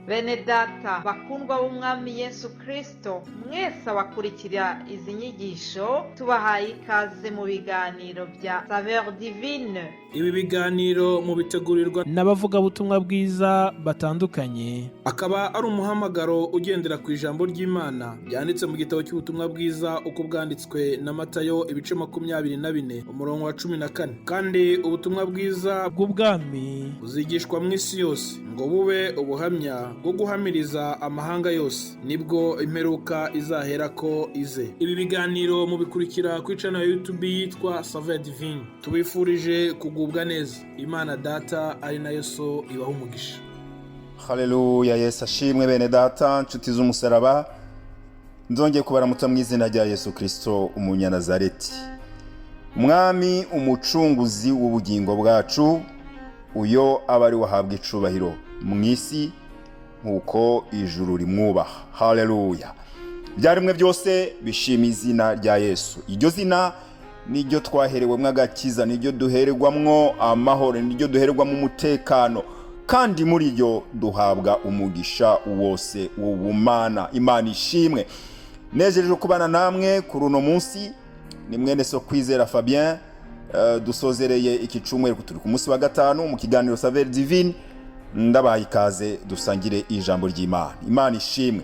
Bene data bakundwa b'umwami Yesu Kristo, mwese abakurikira izi nyigisho tubahaye ikaze mu biganiro bya Saveur Divine. Ibi biganiro mu bitegurirwa n'abavugabutumwa bwiza batandukanye, akaba ari umuhamagaro ugendera ku ijambo ry'Imana byanditse mu gitabo cy'ubutumwa bwiza uko bwanditswe na Matayo ibice 24 umurongo wa 14. Kandi ubutumwa bwiza bw'ubwami buzigishwa mu isi yose ngo bube ubuhamya bwo guhamiriza amahanga yose, nibwo imperuka izahera ko ize. Ibi biganiro mubikurikira ku channel ya YouTube yitwa Saveur Divine. Tubifurije kugubwa neza. Imana Data ari nayo so ibaho umugisha. Haleluya. Yesu ashimwe. Bene data nshuti z'umusaraba, nzongeye kubaramutsa mu izina rya Yesu Kristo umunyanazareti, umwami umucunguzi w'ubugingo bwacu, uyo abari wahabwa icubahiro mu isi nkuko ijuru rimwubaha. Haleluya. Byarimwe byose bishima izina rya Yesu. Iryo zina niryo twaherewemwo agakiza, niryo duhererwamwo amahoro, niryo duhererwamo umutekano, kandi muri ryo duhabwa umugisha wose w'ubumana. Imana ishimwe. Nejeje kubana namwe kuri uno munsi. Ni mwene so kwizera Fabien. Dusozereye iki cyumweru turi ku munsi wa gatanu mu kiganiro Saveur Divine. Ndabaye ikaze dusangire ijambo ry'Imana. Imana ishimwe.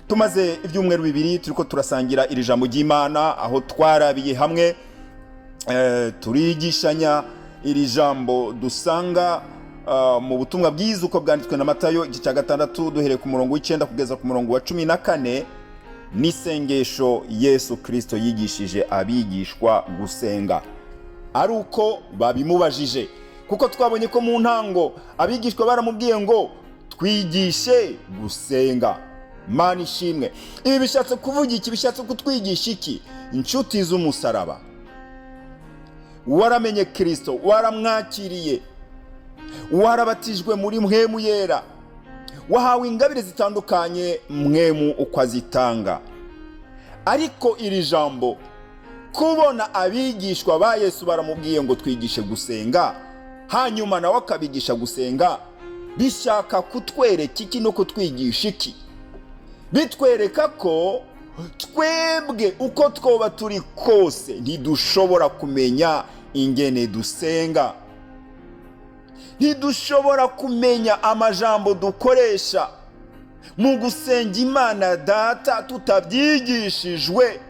Tumaze ibyumweru bibiri turiko turasangira iri jambo ry'Imana, aho twarabiye hamwe turigishanya iri jambo dusanga mu butumwa bwiza uko bwanditswe na Matayo igice cya 6 duhereye ku murongo w'9 kugeza ku murongo wa 14. N'isengesho Yesu Kristo yigishije abigishwa gusenga ari uko babimubajije, kuko twabonye ko mu ntango abigishwa baramubwiye ngo twigishe gusenga. Imana ishimwe. Ibi bishatse kuvuga iki? Bishatse kutwigisha iki? Inshuti z'umusaraba, waramenye Kristo, waramwakiriye, warabatijwe muri mpwemu yera, wahawe ingabire zitandukanye mpwemu uko azitanga. Ariko iri jambo kubona abigishwa ba Yesu baramubwiye ngo twigishe gusenga, hanyuma nawe akabigisha gusenga, bishaka kutwereka iki no kutwigisha iki? Bitwereka ko twebwe uko twoba turi kose ntidushobora kumenya ingene dusenga, ntidushobora kumenya amajambo dukoresha mu gusenga Imana Data tutabyigishijwe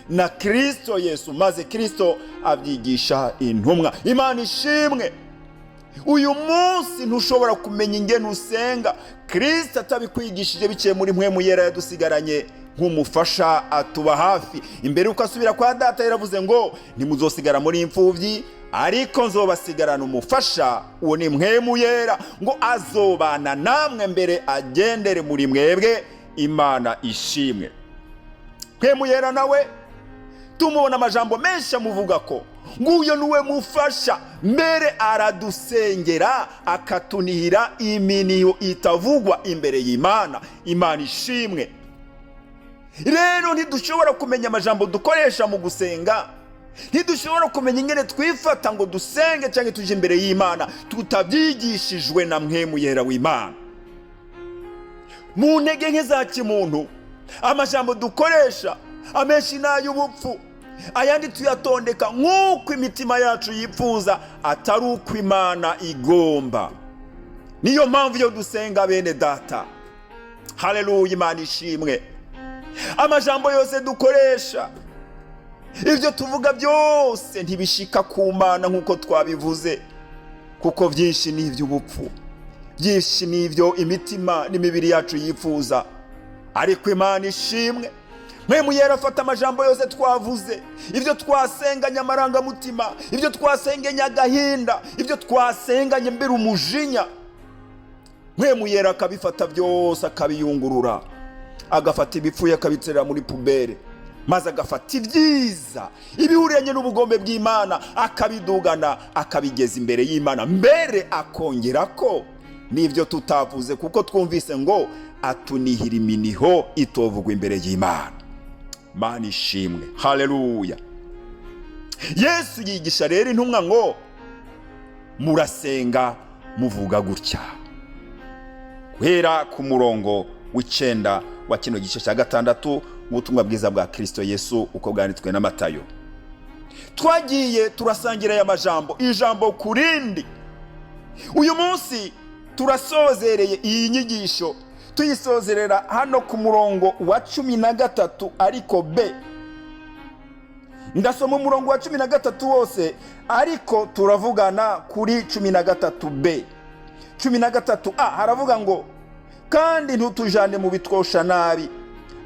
na Kristo Yesu, maze Kristo abyigisha intumwa. Imana ishimwe. Uyu munsi ntushobora kumenya ingene usenga Kristo atabikwigishije biciye muri mpwemu yera yadusigaranye nk'umufasha atuba hafi. Imbere uko asubira kwa Data yaravuze ngo ntimuzosigara muri imfuvyi, ariko nzobasigarana umufasha, uwo ni mpwemu yera, ngo azobana namwe mbere agendere muri mwebwe. Imana ishimwe. Mpwemu yera nawe tumubona amajambo menshi amuvuga ko nguyo niwe mufasha, mbere aradusengera akatunihira iminiyo itavugwa imbere y'Imana. Imana ishimwe. Rero ntidushobora kumenya amajambo dukoresha mu gusenga, ntidushobora kumenya ingene twifata ngo dusenge cyangwa tuje imbere y'Imana tutabyigishijwe na mpwemu yera w'Imana. Mu ntege nke za kimuntu amajambo dukoresha amenshi n'ay'ubupfu, ayandi tuyatondeka nk'uko imitima yacu yipfuza, atari uko Imana igomba. Niyo mpamvu yo dusenga bene data. Haleluya. Imana ishimwe. Amajambo yose dukoresha, ibyo tuvuga byose ntibishika ku Mana nk'uko twabivuze, kuko byinshi ni iby'ubupfu, byinshi ni ibyo imitima n'imibiri yacu yifuza. Ariko Imana ishimwe, mpwemu yera afata amajambo yose twavuze, ibyo twasenganye amarangamutima, ibyo twasenganye agahinda, ibyo twasenganye mbere umujinya, mpwemu yera akabifata byose akabiyungurura, agafata ibipfuye akabiterera muri pubere, maze agafata ibyiza ibihuranye n'ubugombe bw'Imana akabidugana akabigeza imbere y'Imana, mbere akongera ko n'ibyo tutavuze, kuko twumvise ngo atunihira iminiho itovugwa imbere y'Imana. Imana ishimwe. Haleluya. Yesu yigisha rero intumwa ngo murasenga muvuga gutya. guhera ku murongo w'icenda wa kino gice cya 6 mu butumwa bwiza bwa Kristo Yesu uko bwanditswe na Matayo. Twagiye turasangira aya majambo ijambo kurindi. Uyu munsi turasozereye iyi nyigisho, tuyisozerera hano ku murongo wa 13 ariko B. Ndasoma umurongo wa 13 wose ariko turavugana kuri 13 B. 13 A haravuga ngo kandi ntutujane mu bitwosha nabi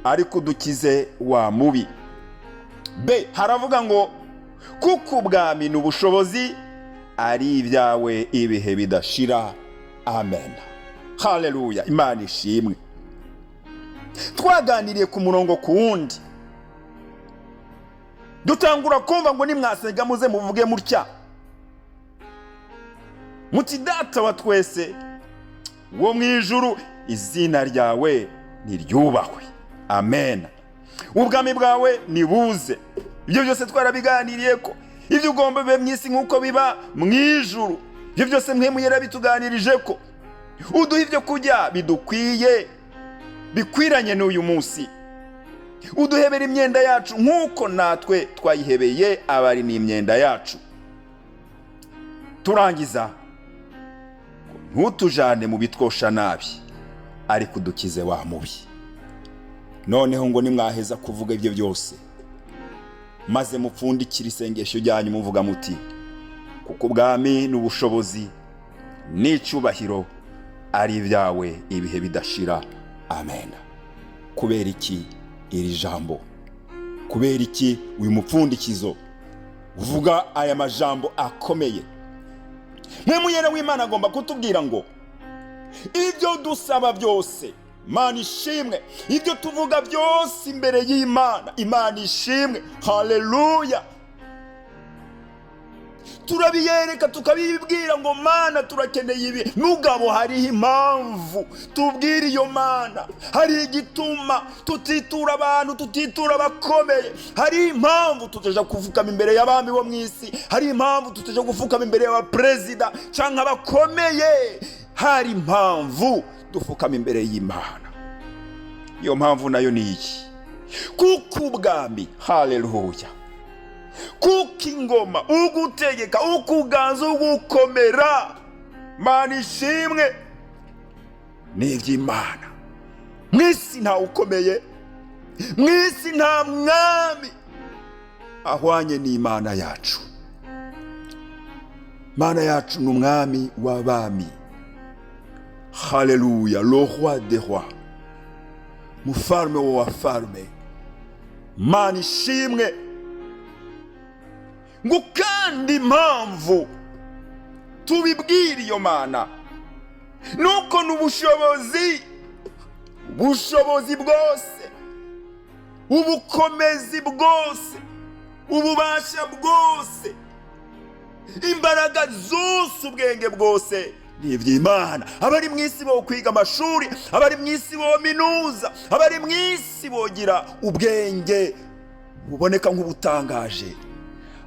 ariko dukize wa mubi. B haravuga ngo kuko ubwami n'ubushobozi ari ibyawe ibihe bidashira. Amen. Haleluya, Imana ishimwe. Twaganiriye ku murongo ku wundi, dutangura kumva ngo nimwasenga muze muvuge mutya muti data wa twese wo mu ijuru, izina ryawe niryubahwe. Amen. Ubwami bwawe nibuze. Ibyo byose twarabiganiriye ko ibyo ugomba bibe mwisi nk'uko biba mu ijuru. Ibyo byose mwe muyera bituganirije ko uduha ibyo kujya bidukwiye bikwiranye n'uyu munsi. Uduhebera imyenda yacu nk'uko natwe twayihebeye abari n'imyenda yacu. Turangiza ntutujane mu bitwosha nabi ariko dukize wa mubi. Noneho ngo nimwaheza kuvuga ibyo byose maze mupfundikira isengesho ryanyu muvuga muti kuko ubwami n'ubushobozi n'icyubahiro ari ibyawe ibihe bidashira. Amen. Kubera iki iri jambo? Kubera iki uyu mupfundikizo uvuga aya majambo akomeye? Mwe muyera w'Imana agomba kutubwira ngo ibyo dusaba byose Imana ishimwe, ibyo tuvuga byose imbere y'Imana Imana ishimwe. Haleluya. Turabiyereka tukabibwira ngo Mana turakeneye ibi. Nugabo hariho impamvu tubwira iyo Mana, hari igituma tutitura abantu, tutitura abakomeye. Hari impamvu tutaja kuvukama imbere y'abami bo mwisi, hari impamvu tutaja gufukama imbere y'abaperezida canke abakomeye. Hari impamvu dufukama imbere y'Imana. Iyo mpamvu nayo ni iki? Kuko ubwami, haleluya, kuko ingoma, ugutegeka, ukuganza, ugukomera, Mana ishimwe, ni iby'Imana. Mwisi nta ukomeye, mwisi nta mwami ahwanye n'Imana yacu. Mana yacu ni umwami w'abami. Haleluya, le roi des rois, mufalme w'abafalme. Mana ishimwe. Ngo kandi impamvu tubibwira iyo Mana nuko n'ubushobozi, ubushobozi bwose, ubukomezi bwose, ububasha bwose, imbaraga zose, ubwenge bwose ni iby'Imana. Abari mwisi bo kwiga amashuri, abari mwisi bo minuza, abari mwisi bogira ubwenge buboneka nk'ubutangaje,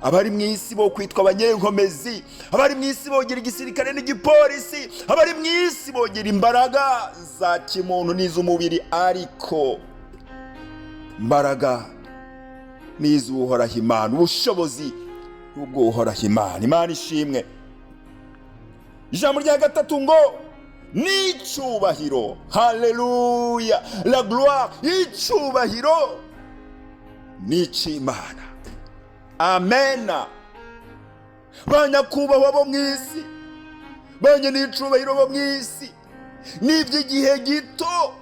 abari mwisi bo kwitwa abanyenkomezi, abari mwisi bogira igisirikare n'igipolisi, abari mwisi bogira imbaraga za kimuntu n'iz'umubiri, ariko imbaraga n'iz'uhoraho Imana, ubushobozi n'ubw'uhoraho Imana. Imana ishimwe. Ijambo rya gatatu ngo n'icyubahiro. Haleluya, la gloire, icyubahiro n'icy'Imana. Amen. Banyakubahwa bo mwisi, banye n'icubahiro bo mwisi, n'iby'igihe gito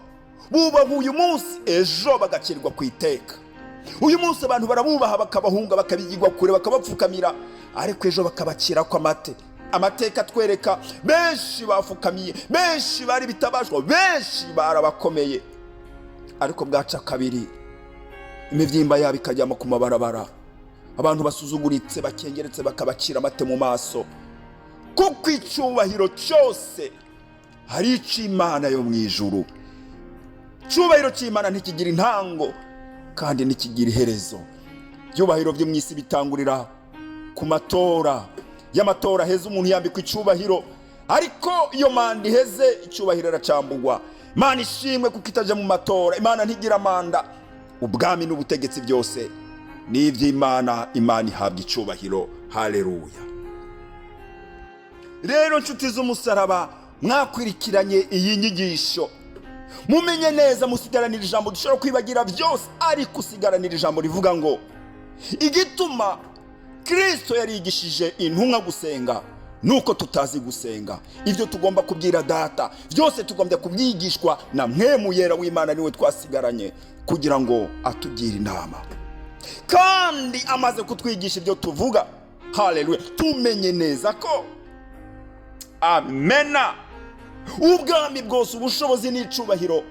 bubaha uyu munsi, ejo bagakirwa ku iteka. Uyu munsi abantu barabubaha bakabahunga bakabigirwa kure bakabapfukamira, ariko ejo bakabakira kwa amateka twereka benshi bafukamiye, benshi bari bitabashwa, benshi barabakomeye, ariko bwaca kabiri imivyimba yabo ikajyama ku mabarabara, abantu basuzuguritse bakengeretse bakabacira amate mu maso. Kuko icyubahiro cyose hari icy'Imana yo mu ijuru. Icyubahiro cy'Imana ntikigira intango kandi ntikigira iherezo. Ibyubahiro byo mu isi bitangurira ku matora. Y'amatora heza umuntu yambikwa icyubahiro, ariko iyo manda iheze icyubahiro aracambugwa. Imana ishimwe kuko itaje mu matora. Imana ntigira manda. Ubwami n'ubutegetsi byose ni iby'Imana. Imana ihabwa icyubahiro. Haleluya. Rero nshuti z'umusaraba, mwakwirikiranye iyi nyigisho, mumenye neza, musigaranira ijambo. Dushobora kwibagira byose, ariko usigaranira ijambo rivuga ngo igituma Kristo yarigishije intumwa gusenga nuko tutazi gusenga. Ibyo tugomba kubwira Data, byose tugomba kubyigishwa na Mpwemu Yera w'Imana, niwe twasigaranye kugira ngo atugire inama. Kandi amaze kutwigisha ibyo tuvuga, haleluya, tumenye neza ko amena ubwami bwose, ubushobozi n'icubahiro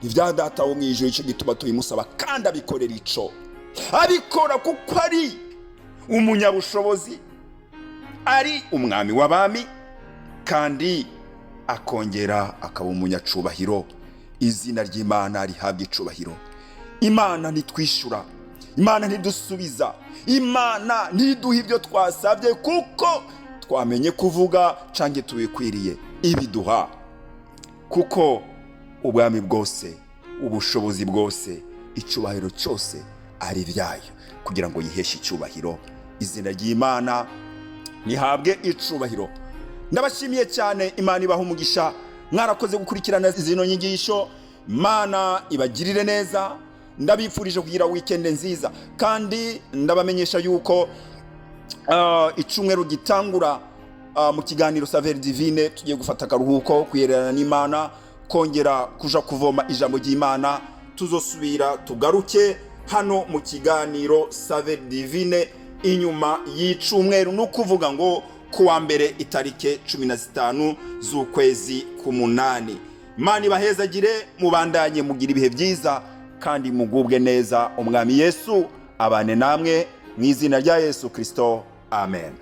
ibya Data wo mu ijuru. Icyo gituma tubimusaba, kandi abikorera ico, abikora kuko ari umunyabushobozi, ari umwami w'abami, kandi akongera akaba umunyacubahiro. Izina ry'Imana rihabwa icubahiro. Imana ntitwishyura, Imana ntidusubiza, Imana ntiduha ibyo twasabye kuko twamenye kuvuga cange tubikwiriye. Ibiduha kuko ubwami bwose, ubushobozi bwose, icubahiro cyose ari byayo, kugira ngo yiheshe icyubahiro. Izina ry'Imana nihabwe icubahiro. Ndabashimiye cyane. Imana ibaha umugisha. Mwarakoze gukurikirana zino nyigisho. Imana ibagirire neza. Ndabifurije kugira weekend nziza, kandi ndabamenyesha yuko icumweru gitangura mu kiganiro Saveur Divine tugiye gufata akaruhuko kwiyererana n'Imana, kongera kuja kuvoma ijambo ry'Imana. Tuzosubira tugaruke hano mu kiganiro Saveur Divine inyuma y'icumweru, nukuvuga ngo kuwa mbere itarike 15 z'ukwezi k'umunani. Imana ibahezagire, mubandanye mugira ibihe byiza kandi mugubwe neza. Umwami Yesu abane namwe mu izina rya Yesu Kristo. Amen.